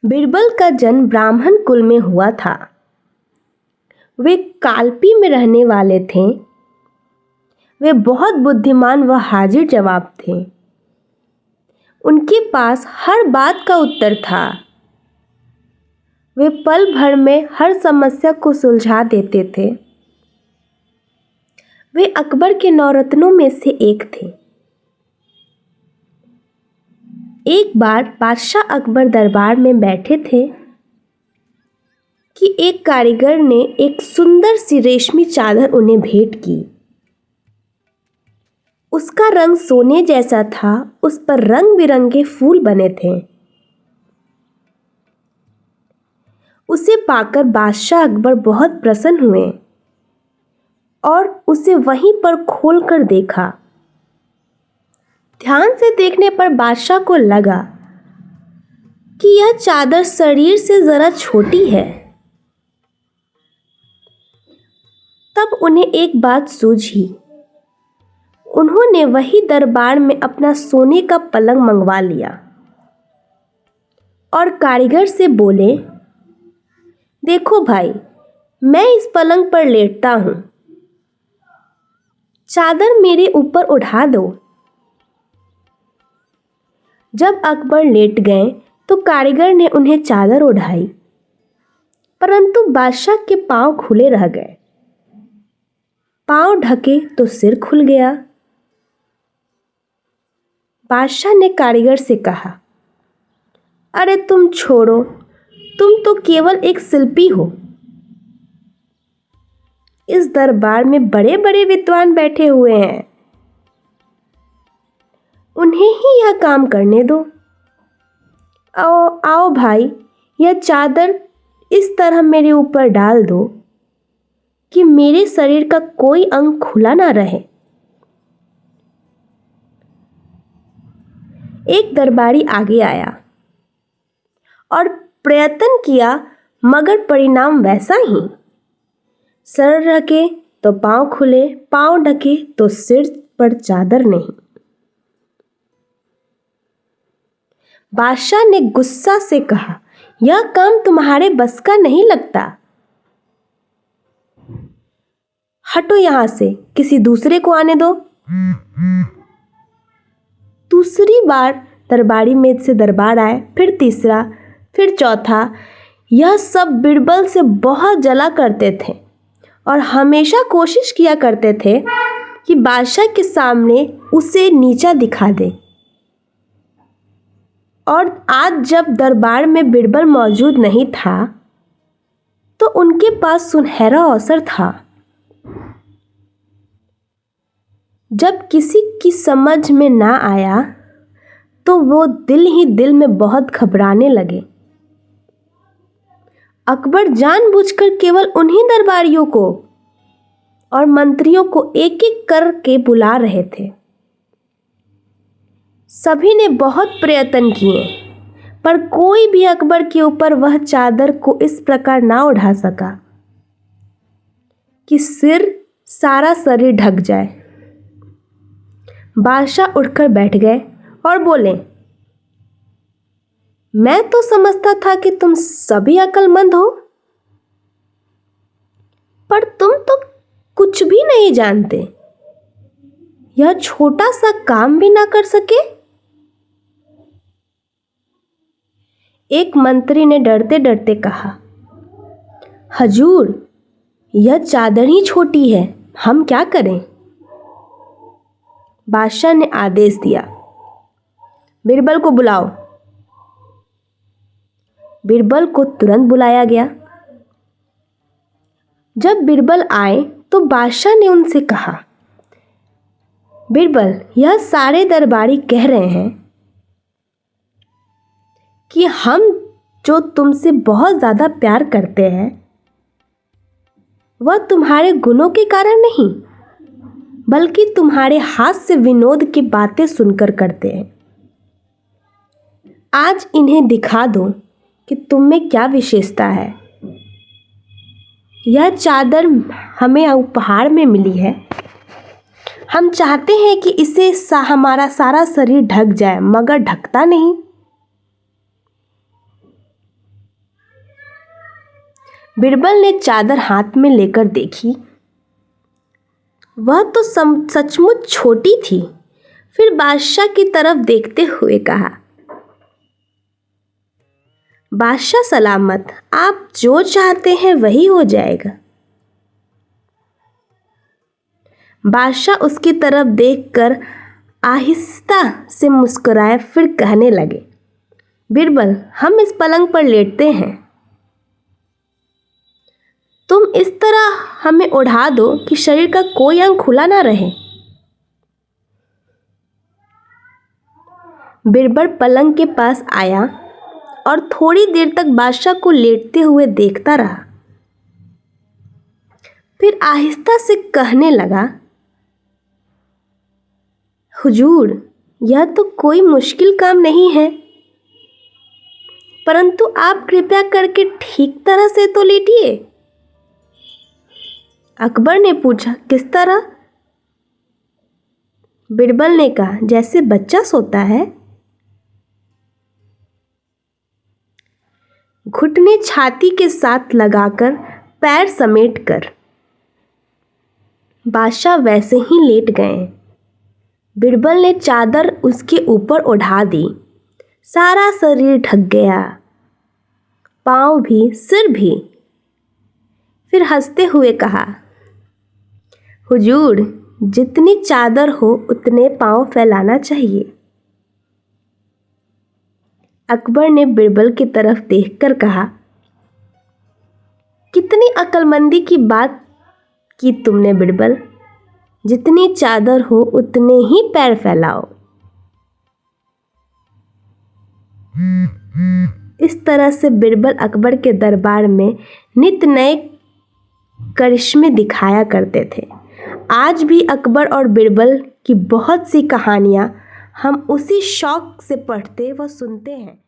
बीरबल का जन्म ब्राह्मण कुल में हुआ था। वे कालपी में रहने वाले थे। वे बहुत बुद्धिमान व हाजिर जवाब थे। उनके पास हर बात का उत्तर था। वे पल भर में हर समस्या को सुलझा देते थे। वे अकबर के नौरत्नों में से एक थे। एक बार बादशाह अकबर दरबार में बैठे थे कि एक कारीगर ने एक सुंदर सी रेशमी चादर उन्हें भेंट की। उसका रंग सोने जैसा था। उस पर रंग बिरंगे फूल बने थे। उसे पाकर बादशाह अकबर बहुत प्रसन्न हुए और उसे वहीं पर खोलकर देखा। ध्यान से देखने पर बादशाह को लगा कि यह चादर शरीर से जरा छोटी है। तब उन्हें एक बात सूझी। उन्होंने वही दरबार में अपना सोने का पलंग मंगवा लिया और कारीगर से बोले, देखो भाई, मैं इस पलंग पर लेटता हूं, चादर मेरे ऊपर उठा दो। जब अकबर लेट गए तो कारीगर ने उन्हें चादर ओढ़ाई, परंतु बादशाह के पांव खुले रह गए। पांव ढके तो सिर खुल गया। बादशाह ने कारीगर से कहा, अरे तुम छोड़ो, तुम तो केवल एक शिल्पी हो। इस दरबार में बड़े बड़े विद्वान बैठे हुए हैं, उन्हें ही यह काम करने दो। आओ आओ भाई, यह चादर इस तरह मेरे ऊपर डाल दो कि मेरे शरीर का कोई अंग खुला ना रहे। एक दरबारी आगे आया और प्रयत्न किया, मगर परिणाम वैसा ही। सर रखे तो पांव खुले, पांव ढके तो सिर पर चादर नहीं। बादशाह ने गुस्सा से कहा, यह काम तुम्हारे बस का नहीं लगता। हटो यहां से, किसी दूसरे को आने दो। दूसरी बार दरबारी में से दरबार आए, फिर तीसरा, फिर चौथा। यह सब बीरबल से बहुत जला करते थे और हमेशा कोशिश किया करते थे कि बादशाह के सामने उसे नीचा दिखा दे। और आज जब दरबार में बीरबल मौजूद नहीं था तो उनके पास सुनहरा अवसर था। जब किसी की समझ में ना आया तो वो दिल ही दिल में बहुत घबराने लगे। अकबर जानबूझकर केवल उन्हीं दरबारियों को और मंत्रियों को एक एक करके बुला रहे थे। सभी ने बहुत प्रयत्न किए, पर कोई भी अकबर के ऊपर वह चादर को इस प्रकार ना उठा सका कि सारा शरीर ढक जाए। बादशाह उठकर बैठ गए और बोले, मैं तो समझता था कि तुम सभी अक्लमंद हो, पर तुम तो कुछ भी नहीं जानते। यह छोटा सा काम भी ना कर सके। एक मंत्री ने डरते डरते कहा, हजूर, यह चादर ही छोटी है, हम क्या करें। बादशाह ने आदेश दिया, बीरबल को बुलाओ। बीरबल को तुरंत बुलाया गया। जब बीरबल आए तो बादशाह ने उनसे कहा, बीरबल, यह सारे दरबारी कह रहे हैं कि हम जो तुमसे बहुत ज्यादा प्यार करते हैं वह तुम्हारे गुणों के कारण नहीं, बल्कि तुम्हारे हाथ से विनोद की बातें सुनकर करते हैं। आज इन्हें दिखा दो कि तुम में क्या विशेषता है। यह चादर हमें उपहार में मिली है। हम चाहते हैं कि इसे हमारा सारा शरीर ढक जाए, मगर ढकता नहीं। बिरबल ने चादर हाथ में लेकर देखी। वह तो सचमुच छोटी थी। फिर बादशाह की तरफ देखते हुए कहा, बादशाह सलामत, आप जो चाहते हैं वही हो जाएगा। बादशाह उसकी तरफ देखकर आहिस्ता से मुस्कुराए, फिर कहने लगे, बिरबल, हम इस पलंग पर लेटते हैं। तुम इस तरह हमें ओढ़ा दो कि शरीर का कोई अंग खुला ना रहे। बिरबल पलंग के पास आया और थोड़ी देर तक बादशाह को लेटते हुए देखता रहा। फिर आहिस्ता से कहने लगा, हुजूर, यह तो कोई मुश्किल काम नहीं है, परंतु आप कृपया करके ठीक तरह से तो लेटिए। अकबर ने पूछा, किस तरह? बिरबल ने कहा, जैसे बच्चा सोता है। घुटने छाती के साथ लगाकर, पैर समेटकर बादशाह वैसे ही लेट गए। बिरबल ने चादर उसके ऊपर ओढ़ा दी। सारा शरीर ढक गया, पांव भी, सिर भी। फिर हंसते हुए कहा, हुजूर, जितनी चादर हो उतने पांव फैलाना चाहिए। अकबर ने बिरबल की तरफ देखकर कहा, कितनी अक्लमंदी की बात की तुमने बिरबल। जितनी चादर हो उतने ही पैर फैलाओ। इस तरह से बिरबल अकबर के दरबार में नित नए करिश्मे दिखाया करते थे। आज भी अकबर और बिरबल की बहुत सी कहानियाँ हम उसी शौक से पढ़ते व सुनते हैं।